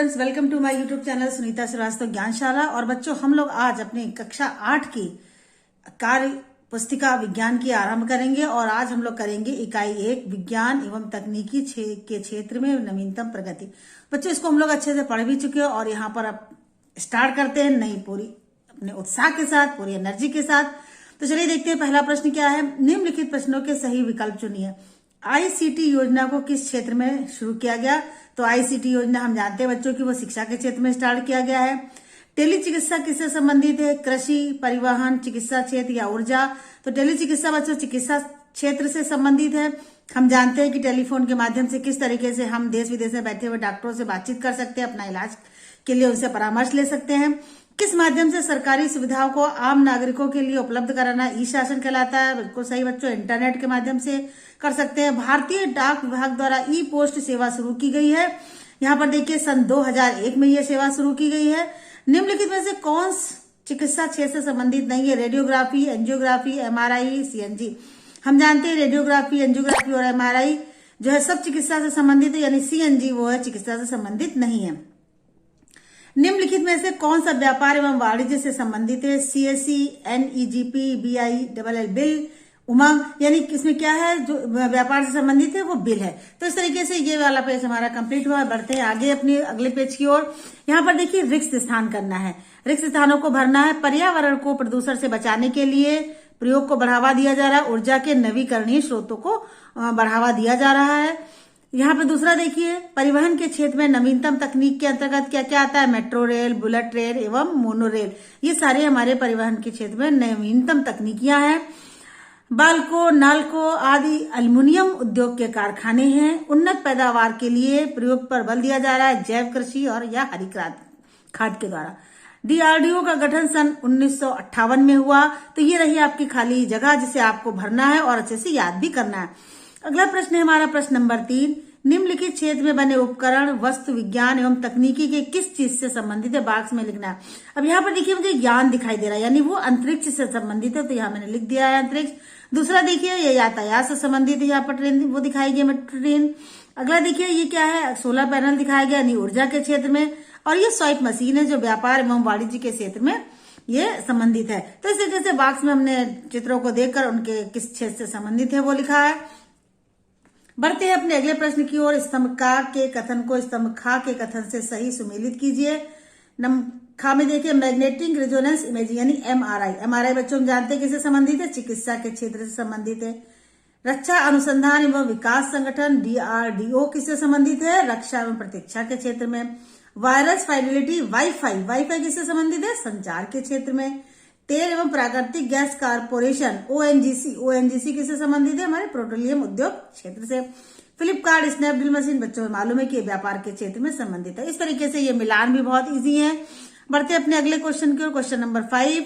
Students, welcome to my YouTube channel Sunita Srivastava Gyanshala. और बच्चों, हम लोग आज अपनी कक्षा 8 की कार्य पुस्तिका विज्ञान की आरंभ करेंगे और आज हम लोग करेंगे इकाई 1 विज्ञान एवं तकनीकी के क्षेत्र में नवीनतम प्रगति। बच्चों, इसको हम लोग अच्छे से पढ़ भी चुके हैं और यहाँ पर अब स्टार्ट करते हैं नई पूरी अपने उत्साह के साथ, पूरी एनर्जी के साथ। तो चलिए देखते हैं पहला प्रश्न क्या है। निम्नलिखित प्रश्नों के सही विकल्प चुनिए। आईसीटी योजना को किस क्षेत्र में शुरू किया गया? तो आईसीटी योजना हम जानते हैं बच्चों की वो शिक्षा के क्षेत्र में स्टार्ट किया गया है। टेली चिकित्सा किससे संबंधित है? कृषि, परिवहन, चिकित्सा क्षेत्र या ऊर्जा? तो टेली चिकित्सा बच्चों चिकित्सा क्षेत्र से संबंधित है। हम जानते हैं कि टेलीफोन के माध्यम से किस तरीके से हम देश विदेश में बैठे हुए डॉक्टरों से बातचीत कर सकते हैं, अपना इलाज के लिए उनसे परामर्श ले सकते हैं। किस माध्यम से सरकारी सुविधाओं को आम नागरिकों के लिए उपलब्ध कराना ई शासन कहलाता है? बिल्कुल सही बच्चों, इंटरनेट के माध्यम से कर सकते हैं। भारतीय डाक विभाग द्वारा ई पोस्ट सेवा शुरू की गई है। यहाँ पर देखिए सन 2001 में यह सेवा शुरू की गई है। निम्नलिखित में से कौन चिकित्सा क्षेत्र से संबंधित नहीं है? Radiography, angiography, MRI, CNG. हम जानते हैं रेडियोग्राफी, एंजियोग्राफी और एमआरआई जो है सब चिकित्सा से संबंधित है, यानी सीएनजी वो है चिकित्सा से संबंधित नहीं है। निम्नलिखित में से कौन सा व्यापार एवं वाणिज्य से संबंधित है? सीएससी, एनईजीपी, बीआईएल बिल, उमंग, यानी इसमें क्या है जो व्यापार से संबंधित है वो बिल है। तो इस तरीके से ये वाला पेज हमारा कंप्लीट हुआ। बढ़ते हैं आगे अपने अगले पेज की ओर। यहाँ पर देखिए रिक्त स्थान करना है, रिक्त स्थानों को भरना है। पर्यावरण को प्रदूषण से बचाने के लिए प्रयोग को बढ़ावा दिया जा रहा है। ऊर्जा के नवीकरणीय स्रोतों को बढ़ावा दिया जा रहा है। यहाँ पे दूसरा देखिए, परिवहन के क्षेत्र में नवीनतम तकनीक के अंतर्गत क्या क्या आता है? मेट्रो रेल, बुलेट रेल एवं मोनो रेल, ये सारे हमारे परिवहन के क्षेत्र में नवीनतम तकनीकियां हैं। बाल्को, नाल्को आदि एल्युमिनियम उद्योग के कारखाने हैं। उन्नत पैदावार के लिए प्रयोग पर बल दिया जा रहा है जैव कृषि और या हरी खाद के द्वारा। डीआरडीओ का गठन सन 1958 में हुआ। तो ये रही आपकी खाली जगह जिसे आपको भरना है और अच्छे से याद भी करना है। अगला प्रश्न है हमारा प्रश्न नंबर 3। निम्नलिखित क्षेत्र में बने उपकरण वस्तु विज्ञान एवं तकनीकी के किस चीज से संबंधित है? बॉक्स में लिखना है। अब यहाँ पर देखिए मुझे ज्ञान दिखाई दे रहा है, यानी वो अंतरिक्ष से संबंधित है, तो यहाँ मैंने लिख दिया है अंतरिक्ष। दूसरा देखिए ये यातायात से संबंधित है, यहाँ पर ट्रेन वो दिखाई गई मेट्रो ट्रेन। अगला देखिए ये क्या है? सोलर पैनल दिखाया गया, यानी ऊर्जा के क्षेत्र में। और ये स्वाइप मशीन है जो व्यापार एवं वाणिज्य के क्षेत्र में ये संबंधित है। तो इस तरीके से बॉक्स में हमने चित्रों को देखकर उनके किस क्षेत्र से संबंधित है वो लिखा है। बढ़ते हैं अपने अगले प्रश्न की ओर। स्तंभ का के कथन को स्तंभ खा के कथन से सही सुमेलित कीजिए। खा में देखिए मैग्नेटिक रेजोनेंस इमेजिंग यानी एमआरआई। एमआरआई बच्चों हम जानते हैं किससे संबंधित है? चिकित्सा के क्षेत्र से संबंधित है। रक्षा अनुसंधान एवं विकास संगठन डीआरडीओ किससे संबंधित है? रक्षा एवं प्रतिरक्षा के क्षेत्र में। वायरस फाइडेलिटी वाईफाई, वाईफाई किससे संबंधित है? संचार के क्षेत्र में। तेल एवं प्राकृतिक गैस कारपोरेशन ओएनजीसी, ओएनजीसी किससे संबंधित है? हमारे पेट्रोलियम उद्योग क्षेत्र से। फ्लिपकार्ट, स्नैपडील मशीन बच्चों मालूम है कि व्यापार के क्षेत्र में संबंधित है। इस तरीके से ये मिलान भी बहुत इजी है। बढ़ते अपने अगले क्वेश्चन की ओर। Question number 5।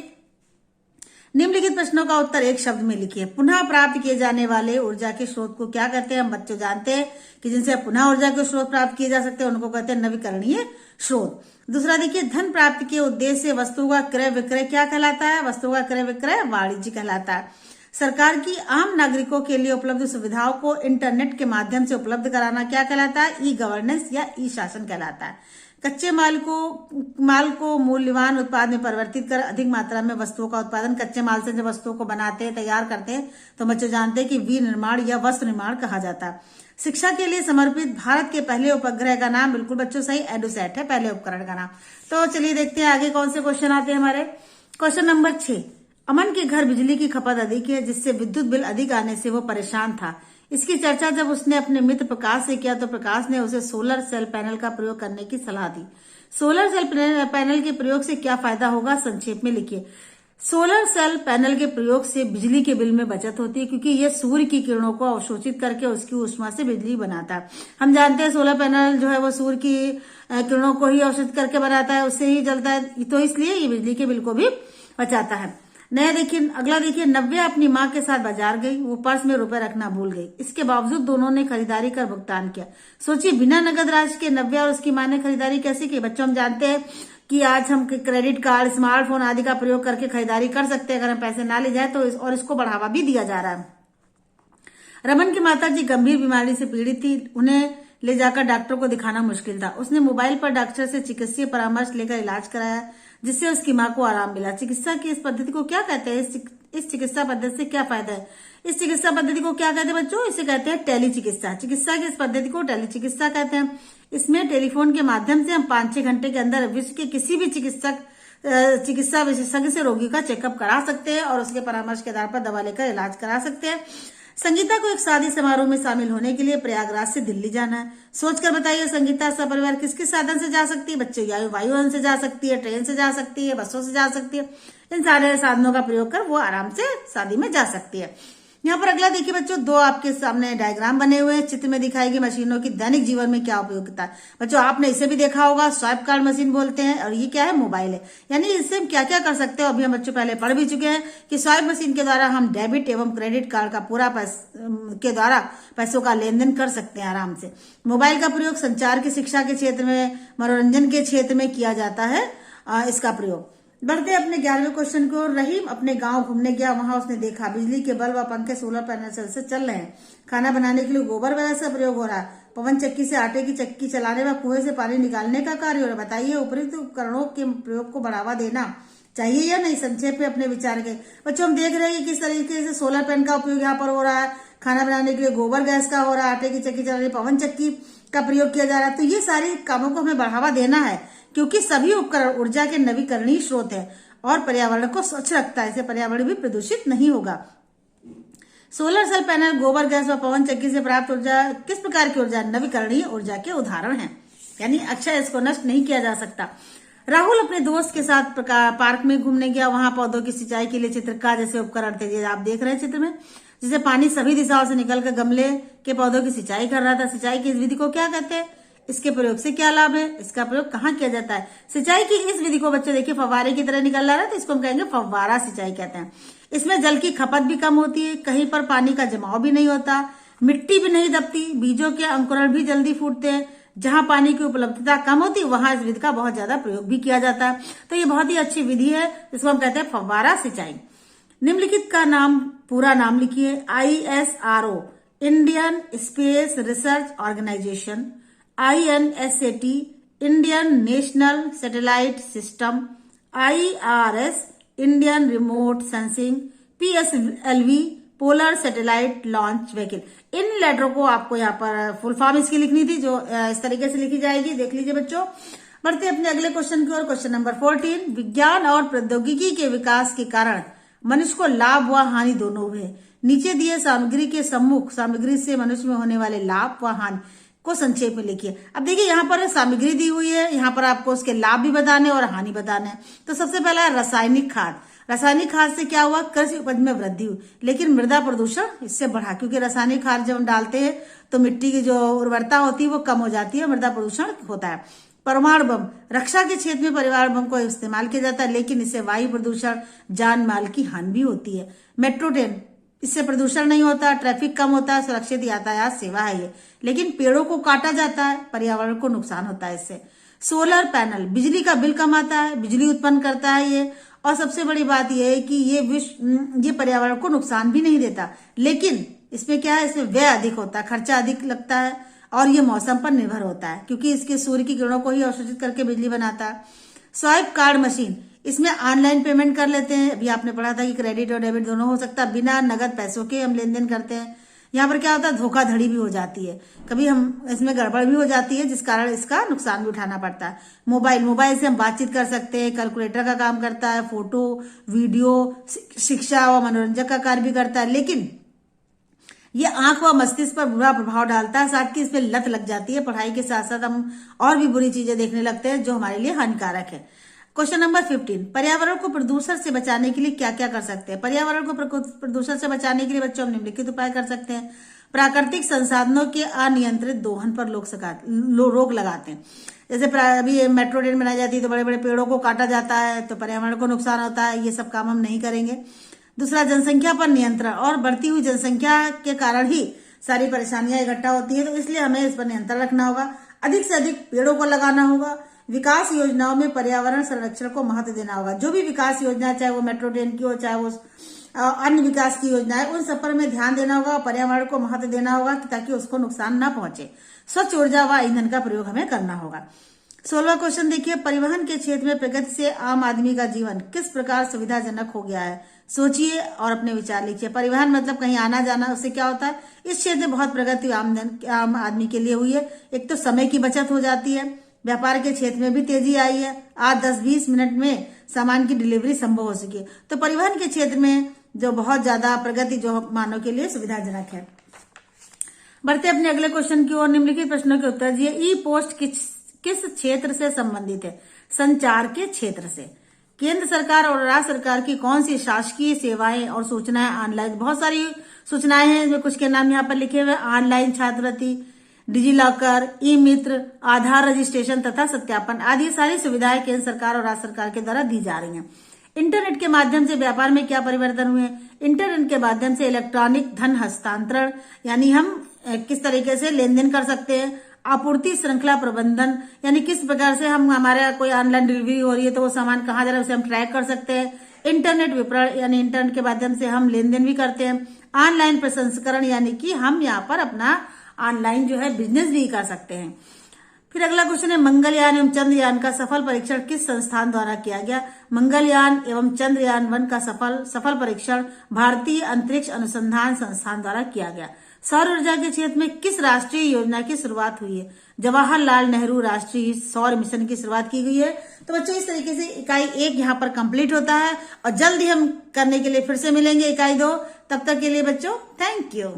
निम्नलिखित प्रश्नों का उत्तर एक शब्द में लिखिए। पुनः प्राप्त किए जाने वाले ऊर्जा के स्रोत को क्या कहते हैं? हम बच्चों जानते हैं कि जिनसे पुनः ऊर्जा के स्रोत प्राप्त किए जा सकते हैं उनको कहते हैं नवीकरणीय स्रोत। दूसरा देखिए, धन प्राप्ति के उद्देश्य से वस्तु का क्रय विक्रय क्या कहलाता है? वस्तु का क्रय विक्रय वाणिज्य कहलाता है। सरकार की आम नागरिकों के लिए उपलब्ध सुविधाओं को इंटरनेट के माध्यम से उपलब्ध कराना क्या कहलाता है? ई गवर्नेंस या ई शासन कहलाता है। कच्चे माल को मूल्यवान उत्पाद में परिवर्तित कर अधिक मात्रा में वस्तुओं का उत्पादन। कच्चे माल से जब वस्तुओं को बनाते हैं, तैयार करते हैं तो बच्चे जानते हैं कि विनिर्माण या वस्त्र निर्माण कहा जाता है। शिक्षा के लिए समर्पित भारत के पहले उपग्रह का नाम? बिल्कुल बच्चों सही, एडुसैट है पहले उपकरण का नाम। तो चलिए देखते हैं आगे कौन से क्वेश्चन आते हैं हमारे। Question number 6। अमन के घर बिजली की खपत अधिक है जिससे विद्युत बिल अधिक आने से वो परेशान था। इसकी चर्चा जब उसने अपने मित्र प्रकाश से किया तो प्रकाश ने उसे सोलर सेल पैनल का प्रयोग करने की सलाह दी। सोलर सेल पैनल के प्रयोग से क्या फायदा होगा? संक्षेप में लिखिए। सोलर सेल पैनल के प्रयोग से बिजली के बिल में बचत होती है क्योंकि यह सूर्य की किरणों को अवशोषित करके उसकी ऊष्मा से बिजली बनाता है। हम जानते हैं सोलर पैनल जो है वो सूर्य की किरणों को ही अवशोषित करके बनाता है, उससे ही जलता है, तो इसलिए ये बिजली के बिल को भी बचाता है। नया देखिए, अगला देखिए, नव्या अपनी माँ के साथ बाजार गई। वो पर्स में रुपए रखना भूल गई। इसके बावजूद दोनों ने खरीदारी कर भुगतान किया। सोचिए बिना नगद राशि के नव्या और उसकी माँ ने खरीदारी कैसे की? बच्चों हम जानते हैं कि आज हम क्रेडिट कार्ड, स्मार्टफोन आदि का प्रयोग करके खरीदारी कर सकते हैं अगर हम पैसे ना ले जाए तो, और इसको बढ़ावा भी दिया जा रहा है। रमन की माता जी गंभीर बीमारी से पीड़ित थी। उन्हें ले जाकर डॉक्टर को दिखाना मुश्किल था। उसने मोबाइल पर डॉक्टर से चिकित्सीय परामर्श लेकर इलाज कराया, जिससे उसकी मां को आराम मिला। चिकित्सा की इस पद्धति को क्या कहते हैं? इस चिकित्सा पद्धति से क्या फायदा है? इस चिकित्सा पद्धति को क्या कहते हैं बच्चों? इसे कहते हैं टेली चिकित्सा। चिकित्सा की इस पद्धति को टेली चिकित्सा कहते हैं। इसमें टेलीफोन के माध्यम से हम 5-6 घंटे के अंदर विश्व के किसी भी चिकित्सा विशेषज्ञ से रोगी का चेकअप करा सकते हैं और उसके परामर्श के आधार पर दवा लेकर इलाज करा सकते हैं। संगीता को एक शादी समारोह में शामिल होने के लिए प्रयागराज से दिल्ली जाना है। सोचकर बताइए, संगीता सपरिवार किस किस साधन से जा सकती है? बच्चे वायुयान से जा सकती है, ट्रेन से जा सकती है, बसों से जा सकती है। इन सारे साधनों का प्रयोग कर वो आराम से शादी में जा सकती है। यहाँ पर अगला देखिए बच्चों, 2 आपके सामने डायग्राम बने हुए हैं। चित्र में दिखाई गई मशीनों की दैनिक जीवन में क्या उपयोगिता है? बच्चों आपने इसे भी देखा होगा, स्वाइप कार्ड मशीन बोलते हैं, और ये क्या है? मोबाइल है। यानी इससे हम क्या क्या कर सकते हैं, अभी हम बच्चों पहले पढ़ भी चुके हैं कि स्वाइप मशीन के द्वारा हम डेबिट एवं क्रेडिट कार्ड का पूरा के द्वारा पैसों का लेन देन कर सकते हैं आराम से। मोबाइल का प्रयोग संचार की, शिक्षा के क्षेत्र में, मनोरंजन के क्षेत्र में किया जाता है इसका प्रयोग। बढ़ते अपने 11वें क्वेश्चन को। रहीम अपने गांव घूमने गया, वहां उसने देखा बिजली के बल्ब व पंखे सोलर पैनल से चल रहे हैं। खाना बनाने के लिए गोबर वगैरह से प्रयोग हो रहा है। पवन चक्की से आटे की चक्की चलाने व कुएं से पानी निकालने का कार्य हो रहा है। बताइए उपयुक्त उपकरणों के प्रयोग को बढ़ावा देना चाहिए या नहीं? संक्षेप में अपने विचार के। बच्चों हम देख रहे हैं कि किस तरीके से सोलर पैन का उपयोग यहाँ पर हो रहा है, खाना बनाने के लिए गोबर गैस का हो रहा है, आटे की चक्की चलाने पवन चक्की का प्रयोग किया जा रहा है। तो ये सारी कामों को हमें बढ़ावा देना है, क्योंकि सभी उपकरण ऊर्जा के नवीकरणीय स्रोत है और पर्यावरण को स्वच्छ रखता है। इससे पर्यावरण भी प्रदूषित नहीं होगा। सोलर सेल पैनल, गोबर गैस व पवन चक्की से प्राप्त ऊर्जा किस प्रकार की ऊर्जा? नवीकरणीय ऊर्जा के उदाहरण हैं, यानी अक्षय इसको नष्ट नहीं किया जा सकता। राहुल अपने दोस्त के साथ पार्क में घूमने गया, वहां पौधों की सिंचाई के लिए चित्रकार जैसे उपकरण थे, आप देख रहे हैं चित्र में, जिसे पानी सभी दिशाओं से निकलकर गमले के पौधों की सिंचाई कर रहा था। सिंचाई की इस विधि को क्या कहते हैं? इसके प्रयोग से क्या लाभ है? इसका प्रयोग कहाँ किया जाता है? सिंचाई की इस विधि को बच्चे देखिए फव्वारे की तरह निकल रहा है, तो इसको हम कहेंगे फव्वारा सिंचाई कहते हैं। इसमें जल की खपत भी कम होती है, कहीं पर पानी का जमाव भी नहीं होता, मिट्टी भी नहीं दबती, बीजों के अंकुरण भी जल्दी फूटते हैं। जहां पानी की उपलब्धता कम होती है वहां इस विधि का बहुत ज्यादा प्रयोग भी किया जाता है। तो ये बहुत ही अच्छी विधि है, जिसको हम कहते हैं फव्वारा सिंचाई। निम्नलिखित का पूरा नाम लिखिए। ISRO Indian space research organisation, INSAT Indian national satellite system, IRS Indian remote sensing, PSLV polar satellite launch vehicle. इन लेटरों को आपको यहाँ पर फुल फॉर्म इसकी लिखनी थी, जो इस तरीके से लिखी जाएगी, देख लीजिए बच्चों। बढ़ते अपने अगले क्वेश्चन की ओर। क्वेश्चन नंबर 14, विज्ञान और प्रौद्योगिकी के विकास के कारण मनुष्य को लाभ व हानि दोनों हुए। नीचे दिए सामग्री के सम्मुख सामग्री से मनुष्य में होने वाले लाभ व हानि को संक्षेप में लिखिए। अब देखिए यहाँ पर सामग्री दी हुई है, यहाँ पर आपको उसके लाभ भी बताने और हानि बताने हैं। तो सबसे पहला है रासायनिक खाद। रासायनिक खाद से क्या हुआ? कृषि उपज में वृद्धि हुई, लेकिन मृदा प्रदूषण इससे बढ़ा, क्योंकि रासायनिक खाद जब हम डालते हैं तो मिट्टी की जो उर्वरता होती है वो कम हो जाती है, मृदा प्रदूषण होता है। परमाणु बम, रक्षा के क्षेत्र में परमाणु बम को इस्तेमाल किया जाता है, लेकिन इससे वायु प्रदूषण, जान माल की हानि भी होती है। मेट्रो ट्रेन, इससे प्रदूषण नहीं होता, ट्रैफिक कम होता है, सुरक्षित यातायात सेवा है ये, लेकिन पेड़ों को काटा जाता है, पर्यावरण को नुकसान होता है इससे। सोलर पैनल, बिजली का बिल कम आता है, बिजली उत्पन्न करता है ये, और सबसे बड़ी बात यह है कि ये पर्यावरण को नुकसान भी नहीं देता, लेकिन इसमें क्या है, इसमें व्यय अधिक होता है, खर्चा अधिक लगता है, और ये मौसम पर निर्भर होता है, क्योंकि इसके सूर्य की किरणों को ही अवशोषित करके बिजली बनाता है। स्वाइप कार्ड मशीन, इसमें ऑनलाइन पेमेंट कर लेते हैं। अभी आपने पढ़ा था कि क्रेडिट और डेबिट दोनों हो सकता है, बिना नगद पैसों के हम लेन देन करते हैं। यहाँ पर क्या होता है, धोखाधड़ी भी हो जाती है, कभी हम इसमें गड़बड़ भी हो जाती है, जिस कारण इसका नुकसान भी उठाना पड़ता है। मोबाइल से हम बातचीत कर सकते हैं, कैलकुलेटर का काम करता है, फोटो वीडियो शिक्षा व मनोरंजन का कार्य भी करता है, लेकिन ये आंख व मस्तिष्क पर बुरा प्रभाव डालता है, साथ ही इसमें लत लग जाती है। पढ़ाई के साथ साथ हम और भी बुरी चीजें देखने लगते हैं जो हमारे लिए हानिकारक है। क्वेश्चन नंबर 15, पर्यावरण को प्रदूषण से बचाने के लिए क्या क्या कर सकते हैं? पर्यावरण को प्रदूषण से बचाने के लिए बच्चों हम निम्नलिखित उपाय कर सकते हैं। प्राकृतिक संसाधनों के अनियंत्रित दोहन पर रोक लगाते हैं। जैसे अभी मेट्रो ट्रेन बनाई जाती है तो बड़े बड़े पेड़ों को काटा जाता है, तो पर्यावरण को नुकसान होता है, ये सब काम हम नहीं करेंगे। दूसरा, जनसंख्या पर नियंत्रण, और बढ़ती हुई जनसंख्या के कारण ही सारी परेशानियां इकट्ठा होती है, तो इसलिए हमें इस पर नियंत्रण रखना होगा। अधिक से अधिक पेड़ों को लगाना होगा। विकास योजनाओं में पर्यावरण संरक्षण को महत्व देना होगा। जो भी विकास योजना, चाहे वो मेट्रो ट्रेन की हो, चाहे वो अन्य विकास की योजनाएं, उन सब पर हमें ध्यान देना होगा, पर्यावरण को महत्व देना होगा ताकि उसको नुकसान ना पहुंचे। स्वच्छ ऊर्जा व ईंधन का प्रयोग हमें करना होगा। 16वां क्वेश्चन देखिए, परिवहन के क्षेत्र में प्रगति से आम आदमी का जीवन किस प्रकार सुविधाजनक हो गया है? सोचिए और अपने विचार लिखिए। परिवहन मतलब कहीं आना जाना, उससे क्या होता है? इस क्षेत्र में बहुत प्रगति आम आदमी के लिए हुई है। एक तो समय की बचत हो जाती है, व्यापार के क्षेत्र में भी तेजी आई है। आज 10-20 मिनट में सामान की डिलीवरी संभव हो सकी है। तो परिवहन के क्षेत्र में जो बहुत ज्यादा प्रगति जो मानव के लिए सुविधाजनक है। बढ़ते अपने अगले क्वेश्चन की ओर। निम्नलिखित प्रश्नों के उत्तर दिए। ई पोस्ट किस क्षेत्र से संबंधित है? संचार के क्षेत्र से। केंद्र सरकार और राज्य सरकार की कौन सी शासकीय सेवाएं और सूचनाएं ऑनलाइन? बहुत सारी सूचनाएं हैं, जो कुछ के नाम यहाँ पर लिखे हुए। ऑनलाइन छात्रवृत्ति, डिजी लॉकर, ई मित्र, आधार रजिस्ट्रेशन तथा सत्यापन आदि सारी सुविधाएं केंद्र सरकार और राज्य सरकार के द्वारा दी जा रही हैं। इंटरनेट के माध्यम से व्यापार में क्या परिवर्तन हुए? इंटरनेट के माध्यम से इलेक्ट्रॉनिक धन हस्तांतरण, यानी हम किस तरीके से लेन देन कर सकते हैं। आपूर्ति श्रृंखला प्रबंधन, यानी किस प्रकार से हम हमारे कोई ऑनलाइन डिलीवरी हो रही है तो वो सामान कहाँ जा रहा है उसे हम ट्रैक कर सकते हैं। इंटरनेट विपणन, यानी इंटरनेट के माध्यम से हम लेन देन भी करते हैं। ऑनलाइन प्रसंस्करण, यानी कि हम यहाँ पर अपना ऑनलाइन जो है बिजनेस भी कर सकते हैं। फिर अगला क्वेश्चन है, मंगलयान एवं चंद्रयान का सफल परीक्षण किस संस्थान द्वारा किया गया? मंगलयान एवं चंद्रयान 1 का सफल परीक्षण भारतीय अंतरिक्ष अनुसंधान संस्थान द्वारा किया गया। सौर ऊर्जा के क्षेत्र में किस राष्ट्रीय योजना की शुरुआत हुई है? जवाहरलाल नेहरू राष्ट्रीय सौर मिशन की शुरुआत की गई है। तो बच्चों, इस तरीके से इकाई 1 यहाँ पर कंप्लीट होता है और जल्द ही हम करने के लिए फिर से मिलेंगे इकाई 2। तब तक के लिए बच्चों, थैंक यू।